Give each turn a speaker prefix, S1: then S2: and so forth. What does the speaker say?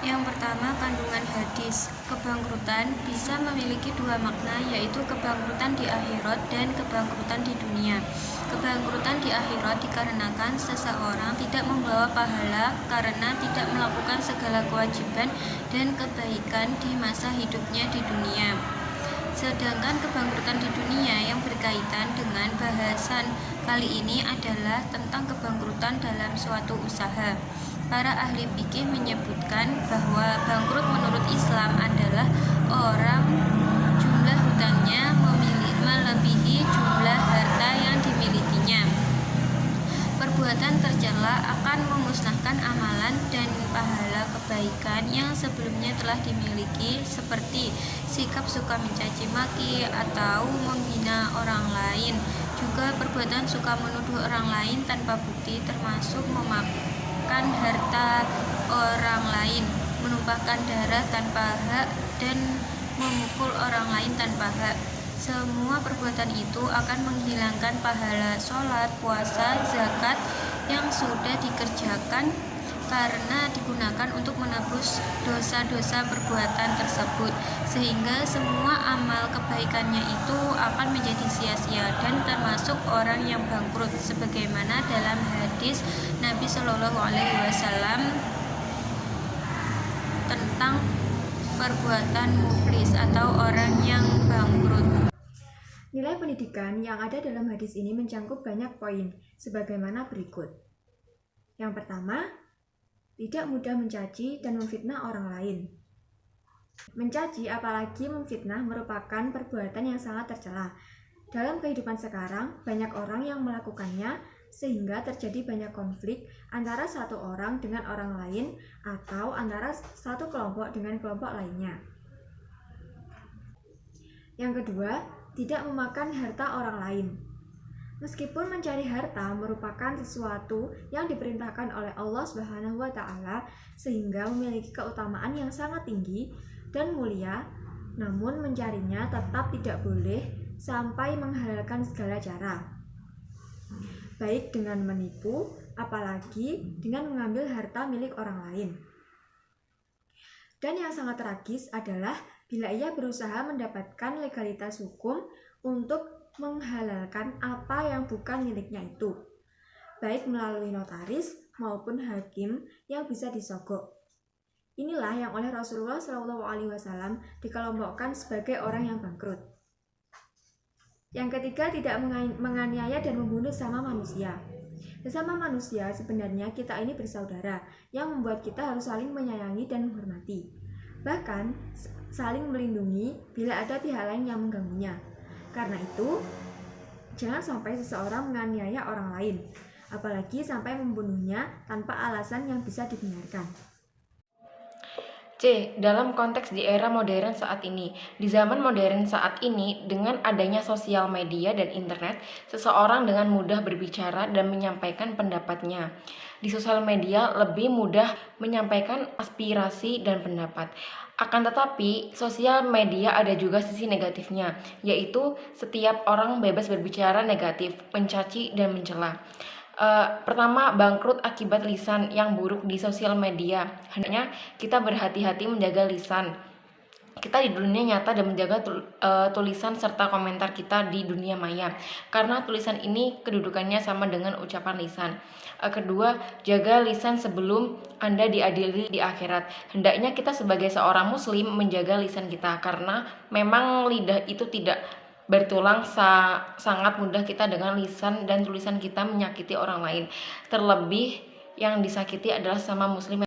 S1: Yang pertama, kandungan hadis. Kebangkrutan bisa memiliki dua makna, yaitu kebangkrutan di akhirat dan kebangkrutan di dunia. Kebangkrutan di akhirat dikarenakan seseorang tidak membawa pahala karena tidak melakukan segala kewajiban dan kebaikan di masa hidupnya di dunia. Sedangkan kebangkrutan di dunia yang berkaitan dengan bahasan kali ini adalah tentang kebangkrutan dalam suatu usaha. Para ahli fikih menyebutkan bahwa bangkrut menurut Islam adalah orang jumlah hutangnya melebihi jumlah harta yang dimilikinya. Perbuatan tercela akan memusnahkan amalan dan pahala kebaikan yang sebelumnya telah dimiliki, seperti sikap suka mencaci maki atau menghina orang lain. Juga perbuatan suka menuduh orang lain tanpa bukti, termasuk memakan harta orang lain, menumpahkan darah tanpa hak, dan memukul orang lain tanpa hak. Semua perbuatan itu akan menghilangkan pahala sholat, puasa, zakat yang sudah dikerjakan karena digunakan untuk menebus dosa-dosa perbuatan tersebut, sehingga semua amal kebaikannya itu akan menjadi sia-sia dan termasuk orang yang bangkrut, sebagaimana dalam hadis Nabi Shallallahu Alaihi Wasallam tentang perbuatan muflis atau orang yang bangkrut.
S2: Nilai pendidikan yang ada dalam hadis ini mencangkup banyak poin, sebagaimana berikut. Yang pertama, tidak mudah mencaci dan memfitnah orang lain. Mencaci apalagi memfitnah merupakan perbuatan yang sangat tercela. Dalam kehidupan sekarang, banyak orang yang melakukannya sehingga terjadi banyak konflik antara satu orang dengan orang lain atau antara satu kelompok dengan kelompok lainnya. Yang kedua, tidak memakan harta orang lain. Meskipun mencari harta merupakan sesuatu yang diperintahkan oleh Allah Subhanahu wa Ta'ala, sehingga memiliki keutamaan yang sangat tinggi dan mulia, namun mencarinya tetap tidak boleh sampai menghalalkan segala cara, baik dengan menipu, apalagi dengan mengambil harta milik orang lain. Dan yang sangat tragis adalah bila ia berusaha mendapatkan legalitas hukum untuk menghalalkan apa yang bukan miliknya itu, baik melalui notaris maupun hakim yang bisa disogok. Inilah yang oleh Rasulullah SAW dikelompokkan sebagai orang yang bangkrut. Yang ketiga, tidak menganiaya dan membunuh sama manusia. Sesama manusia sebenarnya kita ini bersaudara, yang membuat kita harus saling menyayangi dan menghormati, bahkan saling melindungi bila ada pihak lain yang mengganggunya. Karena itu, jangan sampai seseorang menganiaya orang lain, apalagi sampai membunuhnya tanpa alasan yang bisa dibenarkan.
S3: C. Dalam konteks di era modern saat ini. Di zaman modern saat ini, dengan adanya sosial media dan internet, seseorang dengan mudah berbicara dan menyampaikan pendapatnya. Di sosial media lebih mudah menyampaikan aspirasi dan pendapat. Akan tetapi, sosial media ada juga sisi negatifnya, yaitu setiap orang bebas berbicara negatif, mencaci, dan mencela. Pertama, bangkrut akibat lisan yang buruk di sosial media. Hendaknya kita berhati-hati menjaga lisan kita di dunia nyata dan menjaga tulisan serta komentar kita di dunia maya, karena tulisan ini kedudukannya sama dengan ucapan lisan. Kedua, jaga lisan sebelum Anda diadili di akhirat. Hendaknya kita sebagai seorang muslim menjaga lisan kita, karena memang lidah itu tidak bertulang, sangat mudah kita dengan lisan dan tulisan kita menyakiti orang lain. Terlebih yang disakiti adalah sama muslim